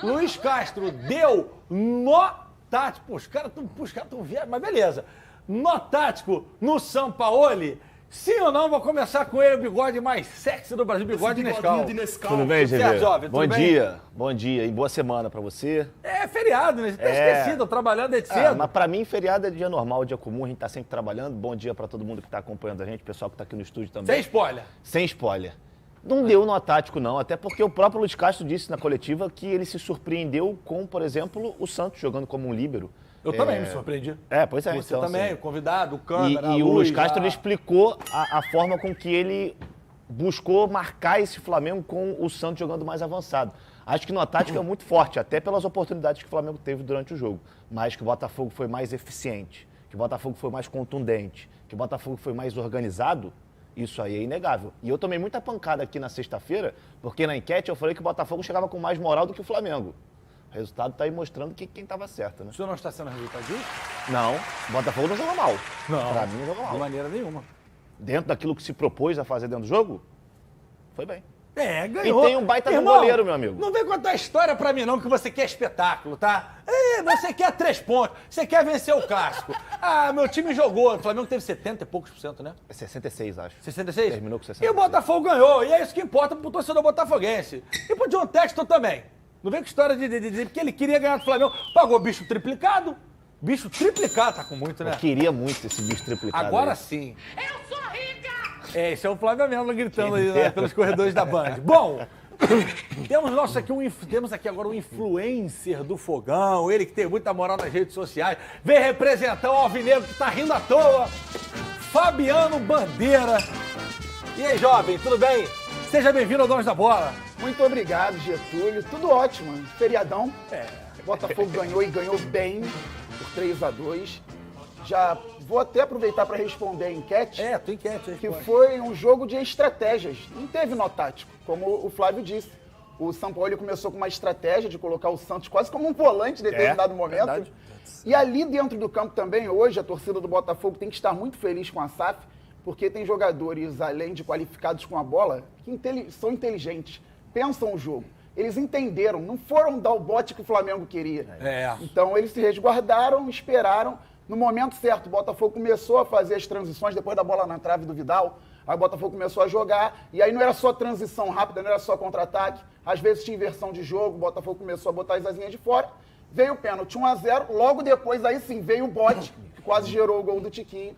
Luiz Castro deu nó tático. Pô, os caras estão viajando, mas beleza. Nó tático no Sampaoli. Sim ou não? Vou começar com ele, o bigode mais sexy do Brasil, bigode Nescau. Tudo bem, GV? Certo, jovem, bom dia, bom dia e boa semana pra você. É feriado, né? Você tá esquecido, trabalhando desde cedo. Mas pra mim, feriado é dia normal, dia comum, a gente tá sempre trabalhando. Bom dia pra todo mundo que tá acompanhando a gente, pessoal que tá aqui no estúdio também. Sem spoiler. Sem spoiler. Não deu nó tático, não, até porque o próprio Luiz Castro disse na coletiva que ele se surpreendeu com, por exemplo, o Santos jogando como um líbero. Eu também me surpreendi. Pois é. Você então, também, assim, o convidado, o câmera, E o Luiz Castro a... ele explicou a forma com que ele buscou marcar esse Flamengo com o Santos jogando mais avançado. Acho que no tático é muito forte, até pelas oportunidades que o Flamengo teve durante o jogo. Mas que o Botafogo foi mais eficiente, que o Botafogo foi mais contundente, que o Botafogo foi mais organizado, isso aí é inegável. E eu tomei muita pancada aqui na sexta-feira, porque na enquete eu falei que o Botafogo chegava com mais moral do que o Flamengo. O resultado está aí mostrando que quem estava certo, né? O senhor não está sendo resultadista? Não, o Botafogo não jogou mal. Não. Pra mim não jogou mal. De maneira nenhuma. Dentro daquilo que se propôs a fazer dentro do jogo, foi bem. Ganhou. E tem um baita do goleiro, meu amigo. Não vem contar história pra mim, não, que você quer espetáculo, tá? Você quer 3 pontos, você quer vencer o clássico. Ah, meu time jogou. O Flamengo teve 70 e poucos %, né? 66, acho. 66? Terminou com 66. E o Botafogo ganhou, e é isso que importa pro torcedor botafoguense. E pro John Texton também. Não vem com história de porque ele queria ganhar do Flamengo. Pagou bicho triplicado. Bicho triplicado, tá com muito, né? Eu queria muito esse bicho triplicado. Agora aí. sim. Eu sou rica! Esse é o Flávio Amelo gritando aí, né, pelos corredores da Band. Bom, temos aqui agora um influencer do Fogão, ele que tem muita moral nas redes sociais, vem representar o Alvinegro que tá rindo à toa, Fabiano Bandeira. E aí, jovem, tudo bem? Seja bem-vindo ao Donos da Bola. Muito obrigado, Getúlio. Tudo ótimo. Feriadão. Botafogo ganhou e ganhou bem por 3-2. Já vou até aproveitar para responder a enquete. Tua enquete. Que foi um jogo de estratégias. Não teve nó tático, como o Flávio disse. O Sampaoli começou com uma estratégia de colocar o Santos quase como um volante em determinado momento. Verdade. E ali dentro do campo também, hoje, a torcida do Botafogo tem que estar muito feliz com a SAF, porque tem jogadores, além de qualificados com a bola, que são inteligentes, pensam o jogo. Eles entenderam, não foram dar o bote que o Flamengo queria. Então eles se resguardaram, esperaram. No momento certo, o Botafogo começou a fazer as transições depois da bola na trave do Vidal. Aí o Botafogo começou a jogar, e aí não era só transição rápida, não era só contra-ataque. Às vezes tinha inversão de jogo, o Botafogo começou a botar as asinhas de fora. Veio o pênalti 1-0, logo depois aí sim veio o bote, que quase gerou o gol do Tiquinho.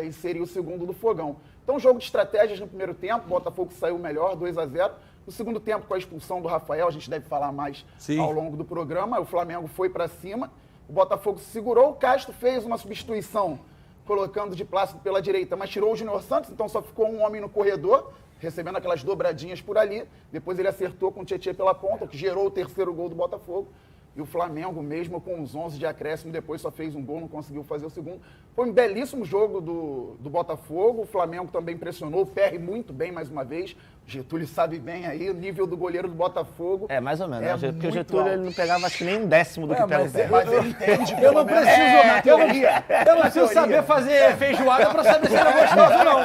E seria o segundo do Fogão. Então, jogo de estratégias no primeiro tempo, o Botafogo saiu melhor, 2-0. No segundo tempo, com a expulsão do Rafael, a gente deve falar mais ao longo do programa, o Flamengo foi para cima, o Botafogo segurou, o Castro fez uma substituição, colocando de Plácido pela direita, mas tirou o Júnior Santos, então só ficou um homem no corredor, recebendo aquelas dobradinhas por ali. Depois ele acertou com o Tietê pela ponta, que gerou o terceiro gol do Botafogo. E o Flamengo, mesmo com os 11 de acréscimo, depois só fez um gol, não conseguiu fazer o segundo. Foi um belíssimo jogo do Botafogo. O Flamengo também pressionou, o PR muito bem mais uma vez. O Getúlio sabe bem aí o nível do goleiro do Botafogo. Mais ou menos. Porque o Getúlio ele não pegava acho que nem 1/10 do que pega o PR. Mas ele entende. Eu não preciso saber fazer feijoada pra saber se era gostoso ou não.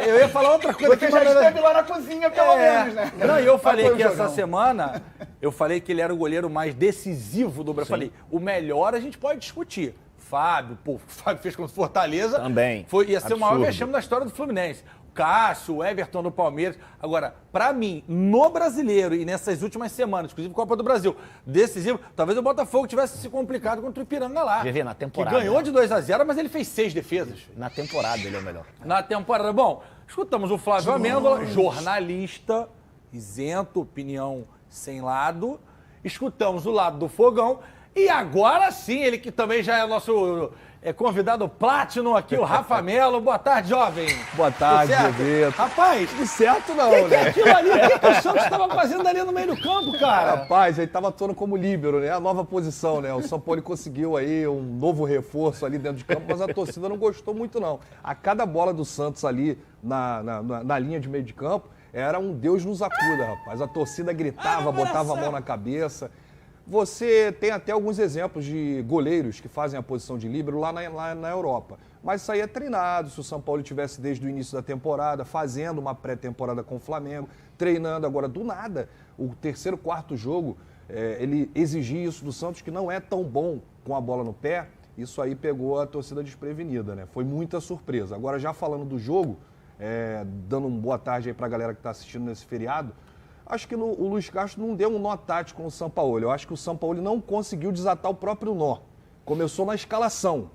Eu ia falar outra coisa. Porque já esteve lá na cozinha, pelo menos, né? Não, eu falei que essa semana, eu falei que ele era o goleiro mais decisivo do Brasil. Falei, o melhor a gente pode discutir. Fábio, o Fábio fez contra o Fortaleza. Também. Ia ser o maior vexame da história do Fluminense. Cássio, o Everton do Palmeiras. Agora, pra mim, no Brasileiro e nessas últimas semanas, inclusive Copa do Brasil, decisivo, talvez o Botafogo tivesse se complicado contra o Ipiranga lá. GV, na temporada. Que ganhou de 2-0, mas ele fez 6 defesas. Na temporada ele é o melhor. Na temporada. Bom, escutamos o Flávio Amêndola, jornalista, isento, opinião sem lado. Escutamos o lado do Fogão. E agora sim, ele que também já é nosso convidado Platinum aqui, o Rafa Melo. Boa tarde, jovem. Boa tarde, GV. Rapaz, tudo certo não, que é né? aquilo ali? O que o Santos estava fazendo ali no meio do campo, cara? Rapaz, ele estava atuando como líbero, né? A nova posição, né? O São Paulo conseguiu aí um novo reforço ali dentro de campo, mas a torcida não gostou muito, não. A cada bola do Santos ali na linha de meio de campo, era um Deus nos acuda, rapaz. A torcida gritava, botava a mão na cabeça. Você tem até alguns exemplos de goleiros que fazem a posição de líbero lá na Europa. Mas isso aí é treinado. Se o São Paulo tivesse desde o início da temporada, fazendo uma pré-temporada com o Flamengo, treinando agora do nada, o terceiro, quarto jogo, ele exigir isso do Santos, que não é tão bom com a bola no pé, isso aí pegou a torcida desprevenida, né? Foi muita surpresa. Agora, já falando do jogo, dando uma boa tarde aí pra galera que tá assistindo nesse feriado, acho que o Luiz Castro não deu um nó tático no Sampaoli. Eu acho que o Sampaoli não conseguiu desatar o próprio nó. Começou na escalação.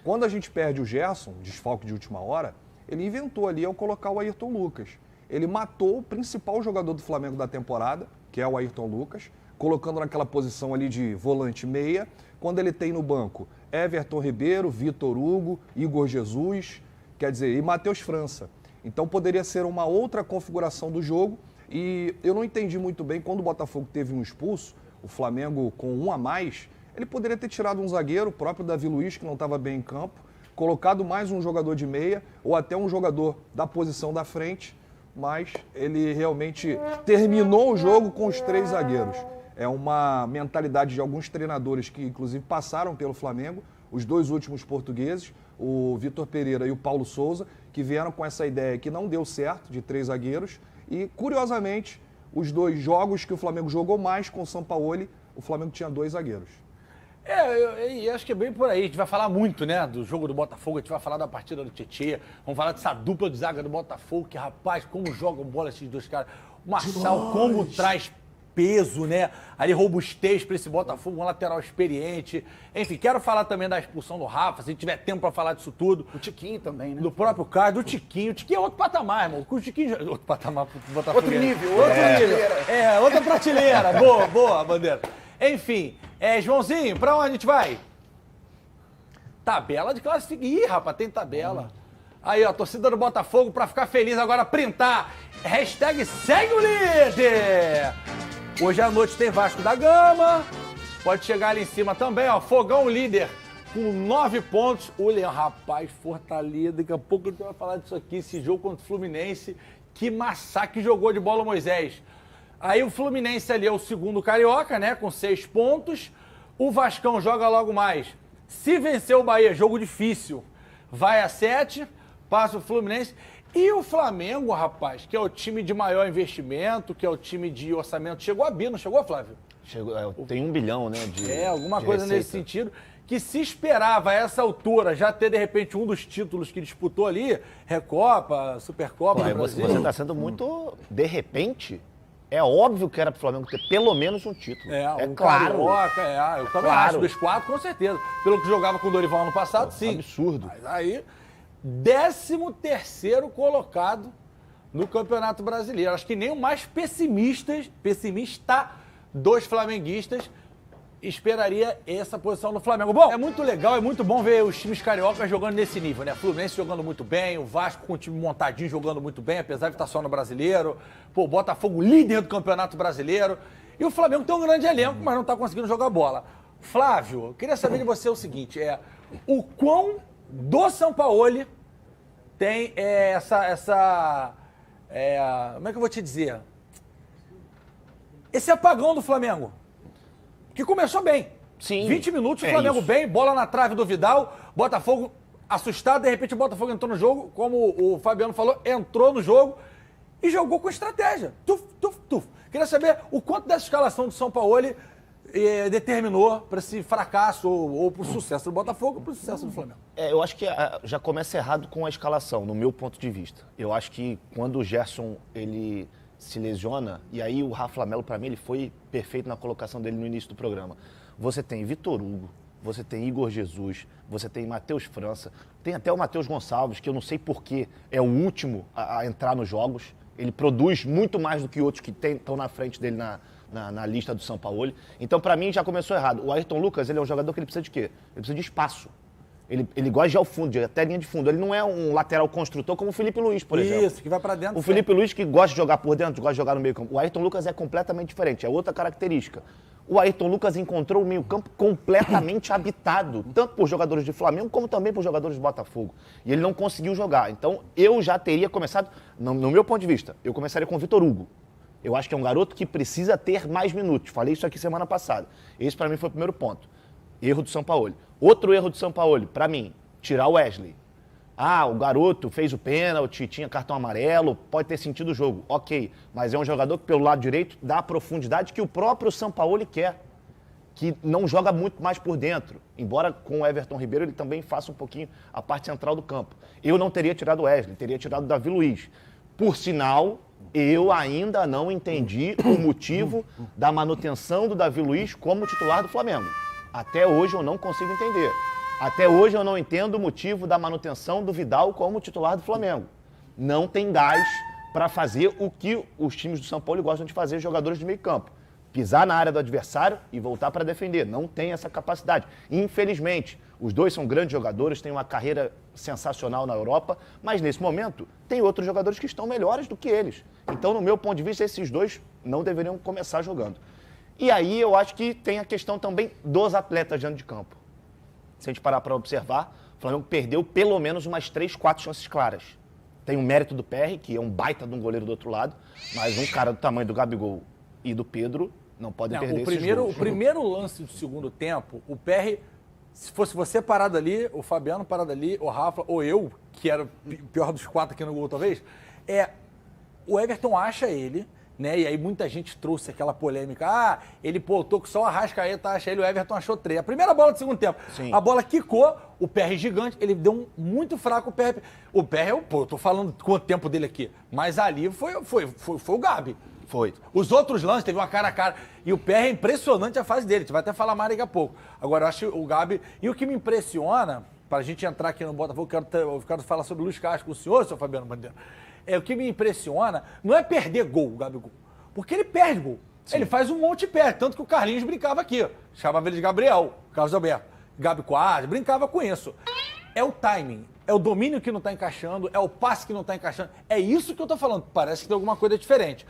Quando a gente perde o Gerson, desfalque de última hora, ele inventou ali ao colocar o Ayrton Lucas. Ele matou o principal jogador do Flamengo da temporada, que é o Ayrton Lucas, colocando naquela posição ali de volante meia, quando ele tem no banco Everton Ribeiro, Vitor Hugo, Igor Jesus, quer dizer, e Matheus França. Então poderia ser uma outra configuração do jogo e eu não entendi muito bem, quando o Botafogo teve um expulso, o Flamengo com um a mais, ele poderia ter tirado um zagueiro, o próprio Davi Luiz, que não estava bem em campo, colocado mais um jogador de meia ou até um jogador da posição da frente, mas ele realmente terminou o jogo com os 3 zagueiros. É uma mentalidade de alguns treinadores que, inclusive, passaram pelo Flamengo, os 2 últimos portugueses, o Vitor Pereira e o Paulo Souza, que vieram com essa ideia que não deu certo, de 3 zagueiros. E, curiosamente, os 2 jogos que o Flamengo jogou mais com o Sampaoli, o Flamengo tinha 2 zagueiros. Eu acho que é bem por aí. A gente vai falar muito, né, do jogo do Botafogo, a gente vai falar da partida do Tietê, vamos falar dessa dupla de zaga do Botafogo, que, rapaz, como jogam bola esses 2 caras. O Marçal, como traz peso, né? Ali robustez para esse Botafogo, um lateral experiente. Enfim, quero falar também da expulsão do Rafa, se tiver tempo para falar disso tudo. O Tiquinho também, né? Do próprio Caio, do Tiquinho. O Tiquinho é outro patamar, irmão. O Tiquinho... Outro patamar pro Botafogo. Outro nível, outra prateleira. Boa, Bandeira. Enfim, Joãozinho, pra onde a gente vai? Tabela de classificação. Ih, rapaz, tem tabela. Aí, ó, torcida do Botafogo, pra ficar feliz agora, printar. Hashtag segue o líder. Hoje à noite tem Vasco da Gama. Pode chegar ali em cima também, ó. Fogão líder com 9 pontos. O Leão, rapaz, Fortaleza. Daqui a pouco a gente vai falar disso aqui. Esse jogo contra o Fluminense. Que massacre jogou de bola o Moisés. Aí o Fluminense ali é o segundo carioca, né? Com 6 pontos. O Vascão joga logo mais. Se vencer o Bahia, jogo difícil, vai a 7. Passa o Fluminense. E o Flamengo, rapaz, que é o time de maior investimento, que é o time de orçamento. Chegou a Bi, não chegou, Flávio? Chegou, tem 1 bilhão, né? Alguma de coisa receita. nesse sentido. Que se esperava a essa altura já ter, de repente, um dos títulos que disputou ali, Recopa, Supercopa. Você está sendo muito... De repente, é óbvio que era para o Flamengo ter pelo menos um título. Um claro. Carioca, eu também acho, dos 4, com certeza. Pelo que jogava com o Dorival ano passado, sim. Absurdo. Mas aí, 13º colocado no Campeonato Brasileiro. Acho que nem o mais pessimista dos flamenguistas esperaria essa posição do Flamengo. Bom, é muito legal, é muito bom ver os times cariocas jogando nesse nível, né? Fluminense jogando muito bem, o Vasco com o time montadinho jogando muito bem, apesar de estar só no Brasileiro. Pô, o Botafogo líder do Campeonato Brasileiro. E o Flamengo tem um grande elenco, mas não está conseguindo jogar bola. Flávio, eu queria saber de você o seguinte, o quão do Sampaoli tem como é que eu vou te dizer? Esse apagão do Flamengo. Que começou bem. Sim. 20 minutos, o Flamengo bem, bola na trave do Vidal, Botafogo assustado, de repente o Botafogo entrou no jogo, como o Fabiano falou, entrou no jogo e jogou com estratégia. Tuf. Queria saber o quanto dessa escalação do Sampaoli determinou para esse fracasso ou para o sucesso do Botafogo ou para o sucesso do Flamengo. Eu acho que já começa errado com a escalação, no meu ponto de vista. Eu acho que quando o Gerson, ele se lesiona, e aí o Rafa Melo, para mim, ele foi perfeito na colocação dele no início do programa. Você tem Vitor Hugo, você tem Igor Jesus, você tem Matheus França, tem até o Matheus Gonçalves, que eu não sei porquê, é o último a entrar nos jogos. Ele produz muito mais do que outros que estão na frente dele na lista do Sampaoli. Então, para mim, já começou errado. O Ayrton Lucas, ele é um jogador que ele precisa de quê? Ele precisa de espaço. Ele gosta de ir ao fundo, de até linha de fundo. Ele não é um lateral construtor como o Felipe Luiz, por exemplo. Isso, que vai pra dentro. O Felipe Luiz, que gosta de jogar por dentro, gosta de jogar no meio campo. O Ayrton Lucas é completamente diferente, é outra característica. O Ayrton Lucas encontrou o meio campo completamente habitado, tanto por jogadores de Flamengo, como também por jogadores de Botafogo. E ele não conseguiu jogar. Então, eu já teria começado, no meu ponto de vista, eu começaria com o Vitor Hugo. Eu acho que é um garoto que precisa ter mais minutos. Falei isso aqui semana passada. Esse, para mim, foi o primeiro ponto. Erro do Sampaoli. Outro erro do Sampaoli, para mim, tirar o Wesley. O garoto fez o pênalti, tinha cartão amarelo, pode ter sentido o jogo. Ok, mas é um jogador que pelo lado direito dá a profundidade que o próprio Sampaoli quer, que não joga muito mais por dentro. Embora com o Everton Ribeiro ele também faça um pouquinho a parte central do campo. Eu não teria tirado o Wesley, teria tirado o Davi Luiz. Por sinal, eu ainda não entendi o motivo da manutenção do Davi Luiz como titular do Flamengo. Até hoje eu não consigo entender. Até hoje eu não entendo o motivo da manutenção do Vidal como titular do Flamengo. Não tem gás para fazer o que os times do São Paulo gostam de fazer, jogadores de meio campo. Pisar na área do adversário e voltar para defender. Não tem essa capacidade. Infelizmente, os dois são grandes jogadores, têm uma carreira sensacional na Europa, mas nesse momento tem outros jogadores que estão melhores do que eles. Então, no meu ponto de vista, esses dois não deveriam começar jogando. E aí eu acho que tem a questão também dos atletas dentro de campo. Se a gente parar para observar, o Flamengo perdeu pelo menos umas 3, 4 chances claras. Tem o mérito do PR, que é um baita de um goleiro do outro lado, mas um cara do tamanho do Gabigol e do Pedro não podem perder esses gols. O primeiro lance do segundo tempo, o PR, se fosse você parado ali, o Fabiano parado ali, o Rafa, ou eu, que era o pior dos 4 aqui no gol talvez, o Everton acha ele, né? E aí muita gente trouxe aquela polêmica, ele tô com só o Arrascaeta, acha ele, o Everton achou 3. A primeira bola do segundo tempo, Sim. A bola quicou, o PR gigante, ele deu muito fraco o PR. O PR, eu tô falando quanto tempo dele aqui, mas ali foi o Gabi. Foi. Os outros lances, teve uma cara a cara. E o PR é impressionante a fase dele. A gente vai até falar mais daqui a pouco. Agora, eu acho o Gabi... E o que me impressiona, para a gente entrar aqui no Botafogo, eu quero falar sobre o Luiz Castro com o senhor, seu Fabiano Bandeira. O que me impressiona não é perder gol, o Gabigol. Porque ele perde gol. Sim. Ele faz um monte de pé. Tanto que o Carlinhos brincava aqui. Chamava ele de Gabriel, Carlos Alberto. Gabi Quadros, brincava com isso. É o timing. É o domínio que não está encaixando. É o passe que não está encaixando. É isso que eu estou falando. Parece que tem alguma coisa diferente.